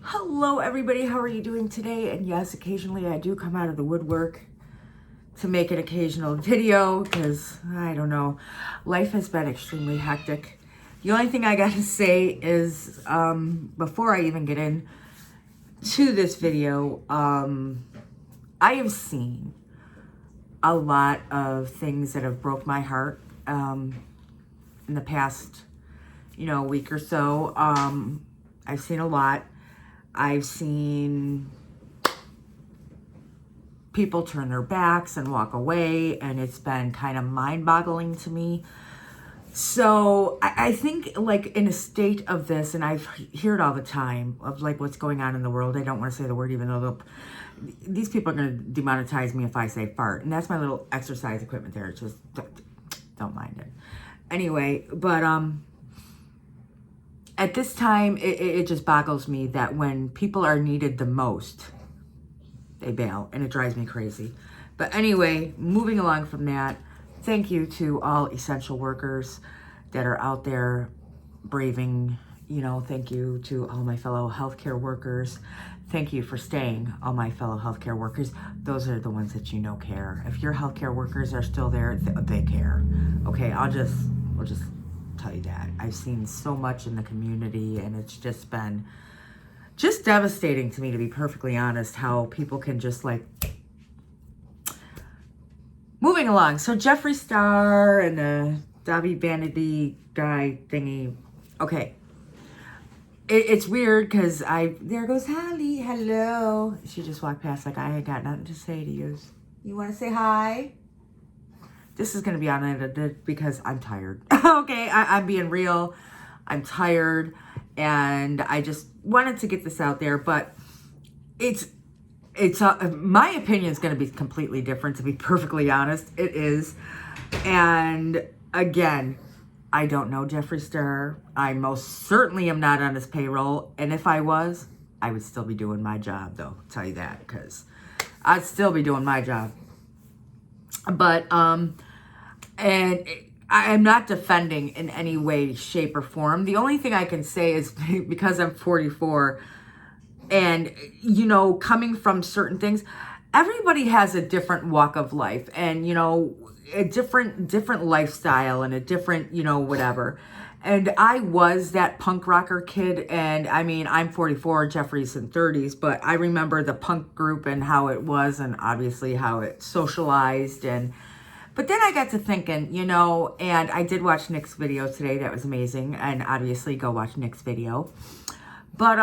Hello everybody, how are you doing today? And yes, occasionally I do come out of the woodwork to make an occasional video because, I don't know, life has been extremely hectic. The only thing I gotta say is, before I even get into this video, I have seen a lot of things that have broke my heart in the past, week or so. I've seen a lot. I've seen people turn their backs and walk away, and it's been kind of mind-boggling to me. So I think, like, in a state of this, and I hear it all the time, of like what's going on in the world. I don't want to say the word, even though these people are going to demonetize me if I say fart. And that's my little exercise equipment there. It's just, don't mind it. Anyway, but at this time, it just boggles me that when people are needed the most, they bail, and it drives me crazy. But anyway, moving along from that, thank you to all essential workers that are out there braving, thank you to all my fellow healthcare workers. Thank you for staying, all my fellow healthcare workers. Those are the ones that care. If your healthcare workers are still there, they care. Okay, we'll just tell you that. I've seen so much in the community, and it's just been devastating to me, to be perfectly honest, how people can just like... Moving along, so Jeffree Star and the Dobby Vanity guy thingy. Okay, it's weird because there goes Holly, hello. She just walked past like I ain't got nothing to say to you. You want to say hi? This is going to be unedited because I'm tired. Okay, I'm being real. I'm tired, and I just wanted to get this out there, but it's my opinion is going to be completely different, to be perfectly honest. It is. And again, I don't know Jeffree Star. I most certainly am not on his payroll, and if I was, I would still be doing my job, though. I'll tell you that, because I'd still be doing my job. But and I'm not defending in any way, shape, or form. The only thing I can say is, because I'm 44, and, coming from certain things, everybody has a different walk of life, and, a different lifestyle, and a different, whatever. And I was that punk rocker kid, and I mean, I'm 44, Jeffree's in 30s, but I remember the punk group and how it was, and obviously how it socialized. But then I got to thinking, and I did watch Nick's video today. That was amazing. And obviously go watch Nick's video. But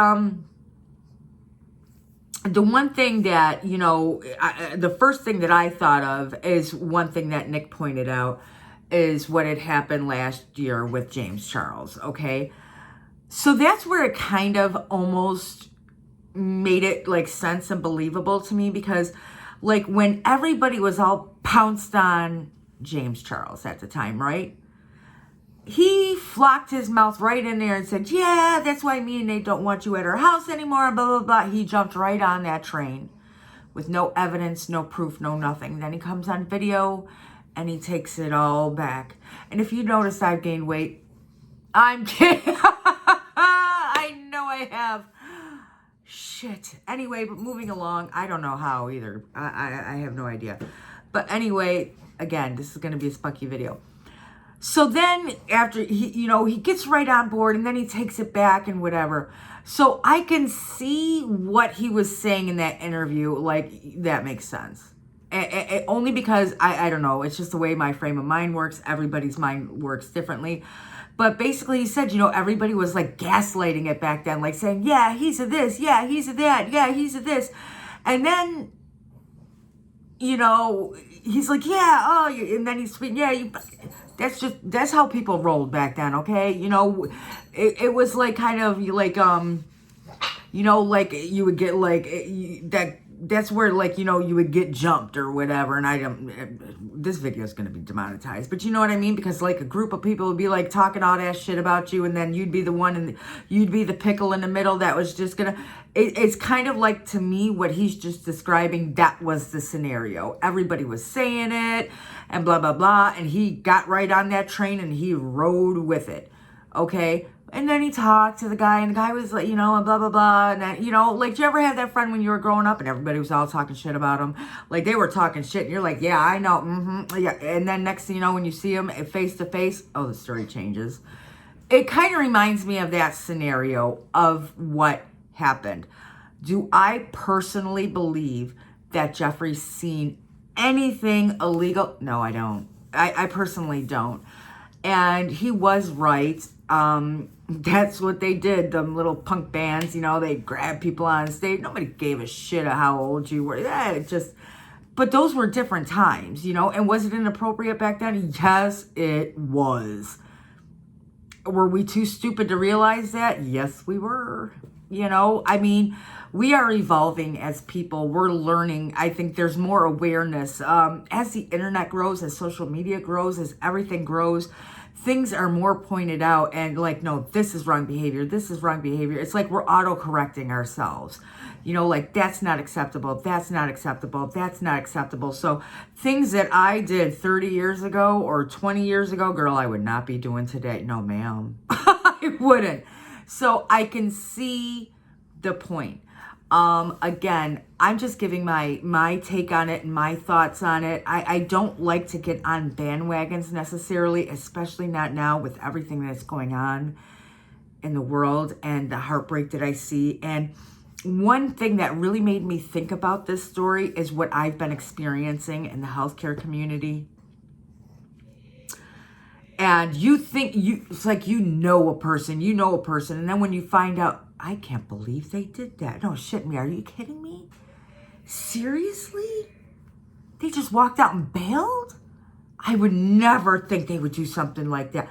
the one thing that, the first thing that I thought of is one thing that Nick pointed out is what had happened last year with James Charles, okay? So that's where it kind of almost made it like sense and believable to me, because like when everybody was all pounced on James Charles at the time, right? He flocked his mouth right in there and said, yeah, that's why me and Nate don't want you at our house anymore, blah, blah, blah. He jumped right on that train with no evidence, no proof, no nothing. Then he comes on video and he takes it all back. And if you notice, I've gained weight. I'm kidding. I know I have. Shit. Anyway, but moving along, I don't know how either. I have no idea. But anyway, again, this is going to be a spunky video. So then after he gets right on board, and then he takes it back and whatever. So I can see what he was saying in that interview. Like, that makes sense. Only because I don't know. It's just the way my frame of mind works. Everybody's mind works differently. But basically he said, everybody was like gaslighting it back then. Like saying, yeah, he's a this. Yeah, he's a that. Yeah, he's a this. And then, he's like, yeah, oh, and then he's tweeting, yeah, that's how people rolled back then, okay? It was like kind of like, like you would get like, that's where like, you would get jumped or whatever. And this video is going to be demonetized, but you know what I mean? Because like a group of people would be like talking all that shit about you, and then you'd be the one, and you'd be the pickle in the middle that was just gonna, it's kind of like, to me, what he's just describing, that was the scenario. Everybody was saying it and blah, blah, blah. And he got right on that train and he rode with it. Okay. And then he talked to the guy, and the guy was like, you know, and blah, blah, blah. And then, you know, like, did you ever have that friend when you were growing up and everybody was all talking shit about him? Like, they were talking shit, and you're like, yeah, I know, yeah. And then next thing you know, when you see him face to face, oh, the story changes. It kind of reminds me of that scenario of what happened. Do I personally believe that Jeffree's seen anything illegal? No, I don't. I personally don't. And he was right. That's what they did. Them little punk bands, you know, they grabbed people on stage. Nobody gave a shit of how old you were. Yeah, it just, but those were different times, you know. And was it inappropriate back then? Yes, it was. Were we too stupid to realize that? Yes, we were. You know, I mean, we are evolving as people. We're learning. I think there's more awareness. As the internet grows, as social media grows, as everything grows, things are more pointed out and like, no, this is wrong behavior. This is wrong behavior. It's like we're auto-correcting ourselves. You know, like, that's not acceptable. That's not acceptable. That's not acceptable. So things that I did 30 years ago or 20 years ago, girl, I would not be doing today. No, ma'am. I wouldn't. So I can see the point. Again, I'm just giving my take on it and my thoughts on it. I don't like to get on bandwagons necessarily, especially not now with everything that's going on in the world and the heartbreak that I see. And one thing that really made me think about this story is what I've been experiencing in the healthcare community. And it's like, you know a person, and then when you find out, I can't believe they did that. No, shit me, are you kidding me? Seriously? They just walked out and bailed? I would never think they would do something like that.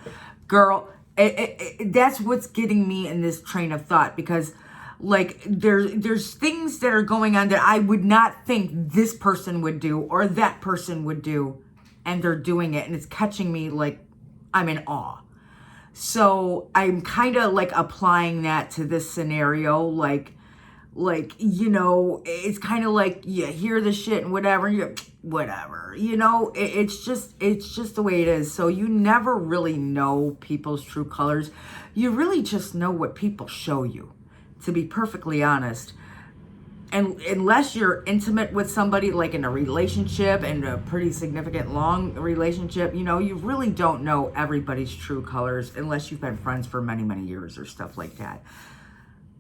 Girl, that's what's getting me in this train of thought, because like there's things that are going on that I would not think this person would do or that person would do, and they're doing it, and it's catching me like I'm in awe. So I'm kind of like applying that to this scenario, like, you know, it's kind of like you hear the shit and whatever, you know, it's just the way it is. So you never really know people's true colors. You really just know what people show you, to be perfectly honest. And unless you're intimate with somebody, like in a relationship, and a pretty significant long relationship, you know, you really don't know everybody's true colors unless you've been friends for many, many years or stuff like that.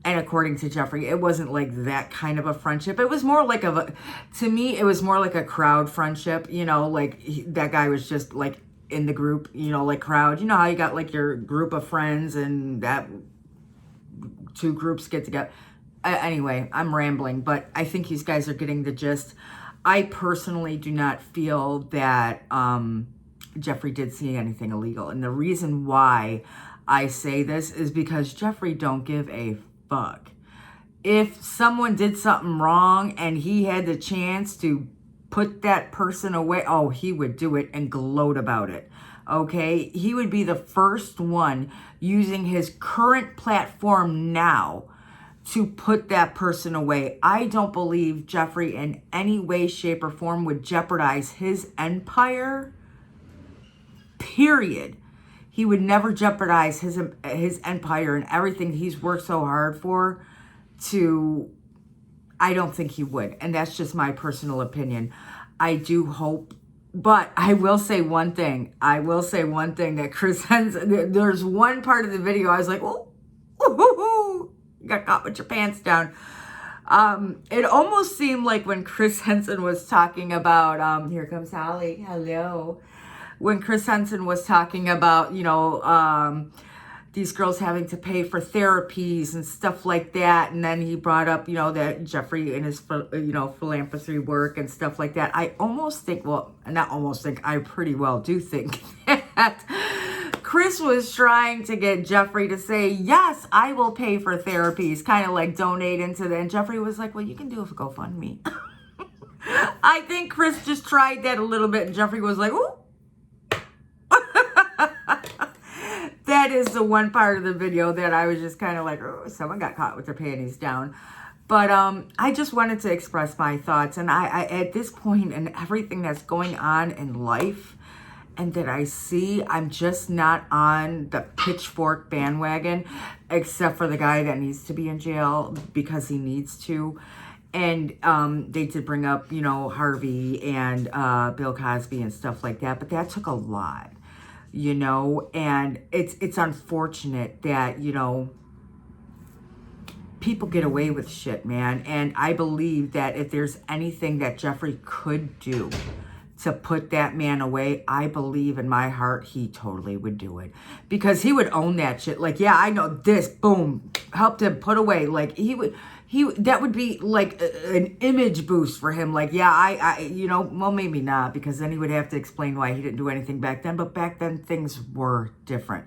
And according to Jeffree, it wasn't like that kind of a friendship. It was more like to me, it was more like a crowd friendship, you know, like that guy was just like in the group, you know, like crowd. You know how you got like your group of friends and that two groups get together. Anyway, I'm rambling, but I think these guys are getting the gist. I personally do not feel that Jeffree did see anything illegal. And the reason why I say this is because Jeffree don't give a fuck. If someone did something wrong and he had the chance to put that person away, oh, he would do it and gloat about it. Okay? He would be the first one using his current platform now to put that person away. I don't believe Jeffree in any way, shape, or form would jeopardize his empire. Period. He would never jeopardize his empire and everything he's worked so hard for. I don't think he would. And that's just my personal opinion. I do hope. But I will say one thing. That Chris Henson, there's one part of the video I was like, oh, you got caught with your pants down. It almost seemed like when Chris Henson was talking about, here comes Holly, hello. When Chris Henson was talking about, you know, these girls having to pay for therapies and stuff like that. And then he brought up, you know, that Jeffree and his, you know, philanthropy work and stuff like that. I almost think, well, not almost think, I pretty well do think that Chris was trying to get Jeffree to say, yes, I will pay for therapies, kind of like donate into that. And Jeffree was like, well, you can do it for GoFundMe. I think Chris just tried that a little bit, and Jeffree was like, ooh. That is the one part of the video that I was just kind of like, oh, someone got caught with their panties down. But I just wanted to express my thoughts. And I at this point and everything that's going on in life, and that I see. I'm just not on the pitchfork bandwagon, except for the guy that needs to be in jail because he needs to. And they did bring up, you know, Harvey and Bill Cosby and stuff like that, but that took a lot, you know, and it's unfortunate that, you know, people get away with shit, man. And I believe that if there's anything that Jeffree could do to put that man away, I believe in my heart he totally would do it, because he would own that shit. Like, yeah, I know this, boom, helped him put away. Like, that would be like an image boost for him. Like, yeah, I you know, well, maybe not, because then he would have to explain why he didn't do anything back then. But back then things were different.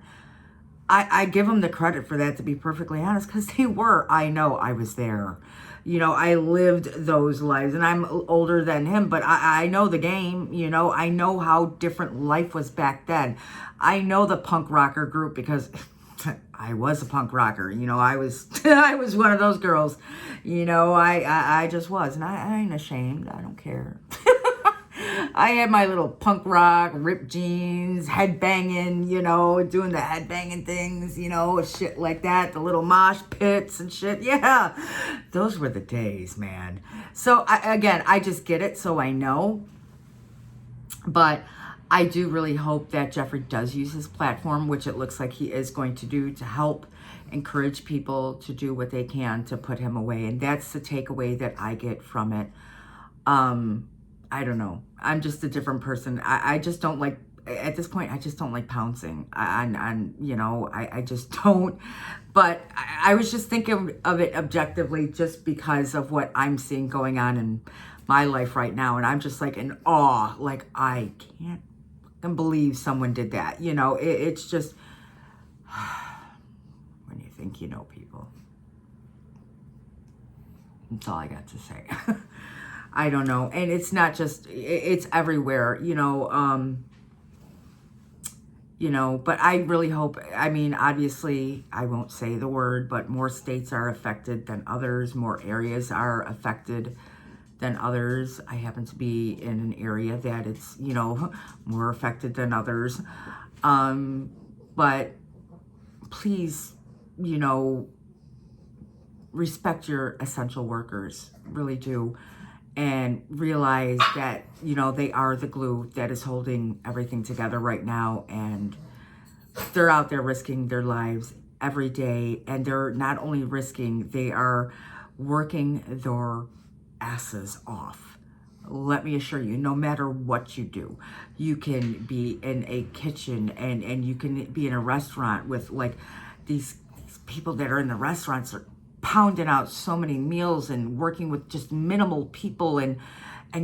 I give him the credit for that, to be perfectly honest, because they were. I know, I was there. You know, I lived those lives, and I'm older than him, but I know the game, you know. I know how different life was back then. I know the punk rocker group, because I was a punk rocker, you know. I was I was one of those girls, you know. I just was, and I ain't ashamed. I don't care. I had my little punk rock, ripped jeans, headbanging, you know, doing the headbanging things, you know, shit like that, the little mosh pits and shit. Yeah, those were the days, man. So, again, I just get it, so I know. But I do really hope that Jeffree does use his platform, which it looks like he is going to do, to help encourage people to do what they can to put him away. And that's the takeaway that I get from it. I don't know. I'm just a different person. I just don't like, at this point, I just don't like pouncing on you know, I just don't. But I was just thinking of it objectively, just because of what I'm seeing going on in my life right now. And I'm just like in awe. Like, I can't fucking believe someone did that. You know, it's just, when you think you know people. That's all I got to say. I don't know. And it's not just, it's everywhere, you know, but I really hope, I mean, obviously, I won't say the word, but more states are affected than others. More areas are affected than others. I happen to be in an area that it's, you know, more affected than others. But please, you know, respect your essential workers, really do. And realize that, you know, they are the glue that is holding everything together right now. And they're out there risking their lives every day. And they're not only risking, they are working their asses off. Let me assure you, no matter what you do, you can be in a kitchen and you can be in a restaurant with, like, these people that are in the restaurants are pounding out so many meals and working with just minimal people and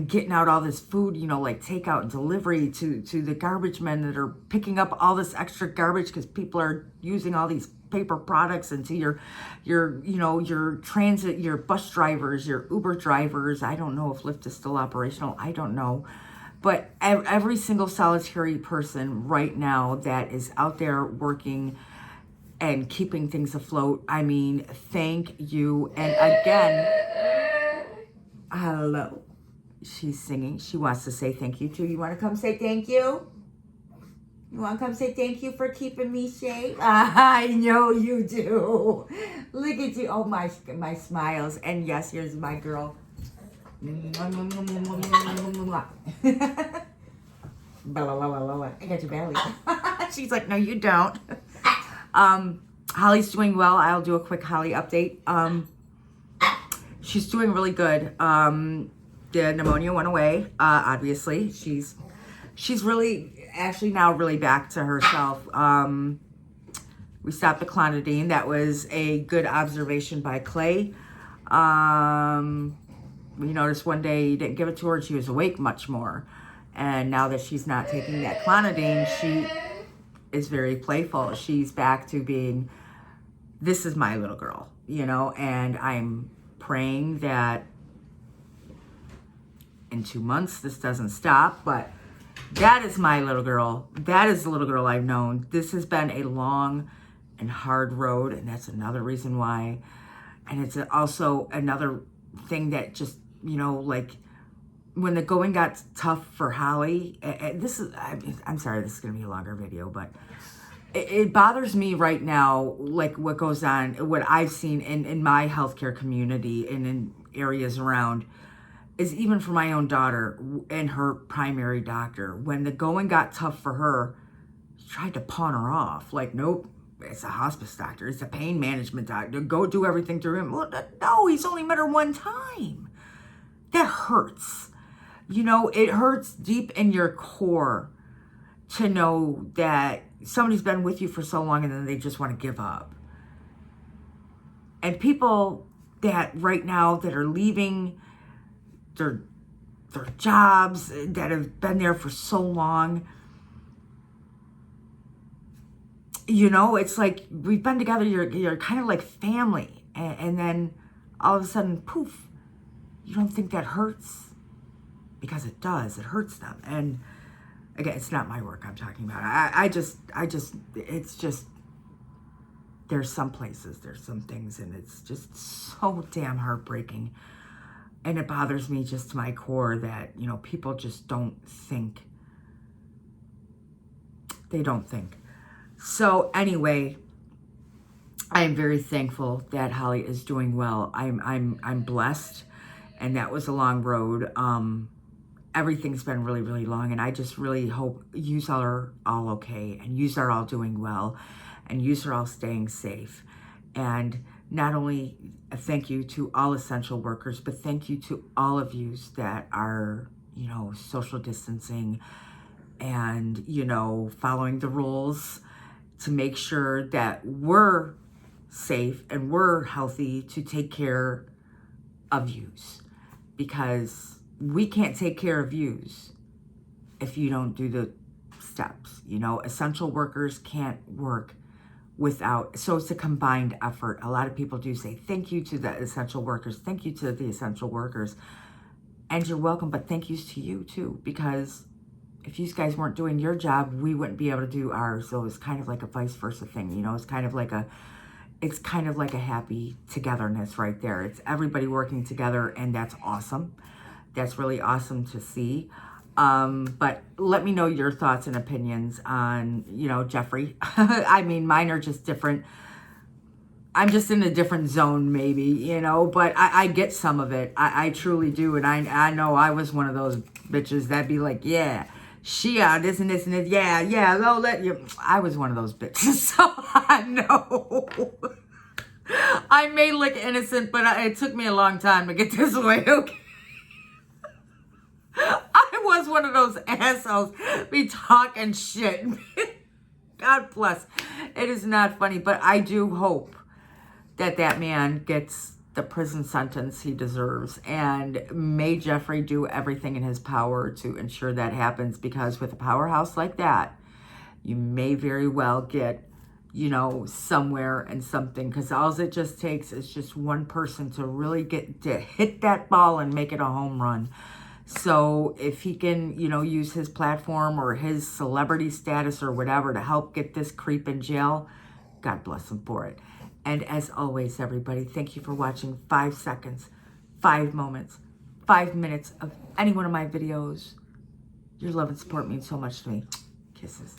getting out all this food, you know, like takeout and delivery to the garbage men that are picking up all this extra garbage because people are using all these paper products, and to your you know, your transit, your bus drivers, your Uber drivers. I don't know if Lyft is still operational. I don't know. But every single solitary person right now that is out there working and keeping things afloat, I mean, thank you. And again, hello. She's singing. She wants to say thank you too. You want to come say thank you? You want to come say thank you for keeping me safe? I know you do. Look at you. Oh, my smiles. And yes, here's my girl. I got your belly. She's like, no, you don't. Holly's doing well. I'll do a quick Holly update. She's doing really good. The pneumonia went away. Obviously, she's really, actually now really back to herself. We stopped the clonidine. That was a good observation by Clay. We noticed one day you didn't give it to her, and she was awake much more. And now that she's not taking that clonidine, she is very playful. She's back to being, this is my little girl, you know, and I'm praying that in 2 months this doesn't stop. But that is my little girl. That is the little girl I've known. This has been a long and hard road, and that's another reason why. And it's also another thing that just, you know, like, when the going got tough for Holly, I'm sorry, this is going to be a longer video, but it bothers me right now, like what goes on, what I've seen in my healthcare community and in areas around, is even for my own daughter and her primary doctor. When the going got tough for her, he tried to pawn her off. Like, nope, it's a hospice doctor. It's a pain management doctor. Go do everything through him. Well, no, he's only met her one time. That hurts. You know, it hurts deep in your core to know that somebody's been with you for so long and then they just want to give up. And people that right now that are leaving their jobs, that have been there for so long, you know, it's like we've been together, you're kind of like family, and then all of a sudden, poof, you don't think that hurts? Because it does. It hurts them. And again, it's not my work I'm talking about. I just, it's just, there's some places, there's some things, and it's just so damn heartbreaking. And it bothers me just to my core that, you know, people just don't think. They don't think. So anyway, I am very thankful that Holly is doing well. I'm blessed, and that was a long road. Everything's been really, really long, and I just really hope yous are all okay, and yous are all doing well, and yous are all staying safe. And not only a thank you to all essential workers, but thank you to all of yous that are, you know, social distancing and, you know, following the rules to make sure that we're safe and we're healthy to take care of yous. Because we can't take care of yous if you don't do the steps. You know, essential workers can't work without, so it's a combined effort. A lot of people do say thank you to the essential workers, thank you to the essential workers, and you're welcome, but thank yous to you too, because if you guys weren't doing your job, we wouldn't be able to do ours. So it's kind of like a vice versa thing, you know. It's kind of like a happy togetherness right there. It's everybody working together, and that's awesome. That's really awesome to see. But let me know your thoughts and opinions on, you know, Jeffree. I mean, mine are just different. I'm just in a different zone maybe, you know, but I get some of it. I truly do. And I know I was one of those bitches that'd be like, yeah, she this and this and this. Yeah, they'll let you. I was one of those bitches. So I know. I may look innocent, but it took me a long time to get this way, okay? I was one of those assholes be talking shit. God bless. It is not funny, but I do hope that that man gets the prison sentence he deserves. And may Jeffree do everything in his power to ensure that happens, because with a powerhouse like that, you may very well get, you know, somewhere and something, because all it just takes is just one person to really get to hit that ball and make it a home run. So if he can, you know, use his platform or his celebrity status or whatever to help get this creep in jail, God bless him for it. And as always, everybody, thank you for watching 5 seconds, 5 moments, 5 minutes of any one of my videos. Your love and support means so much to me. Kisses.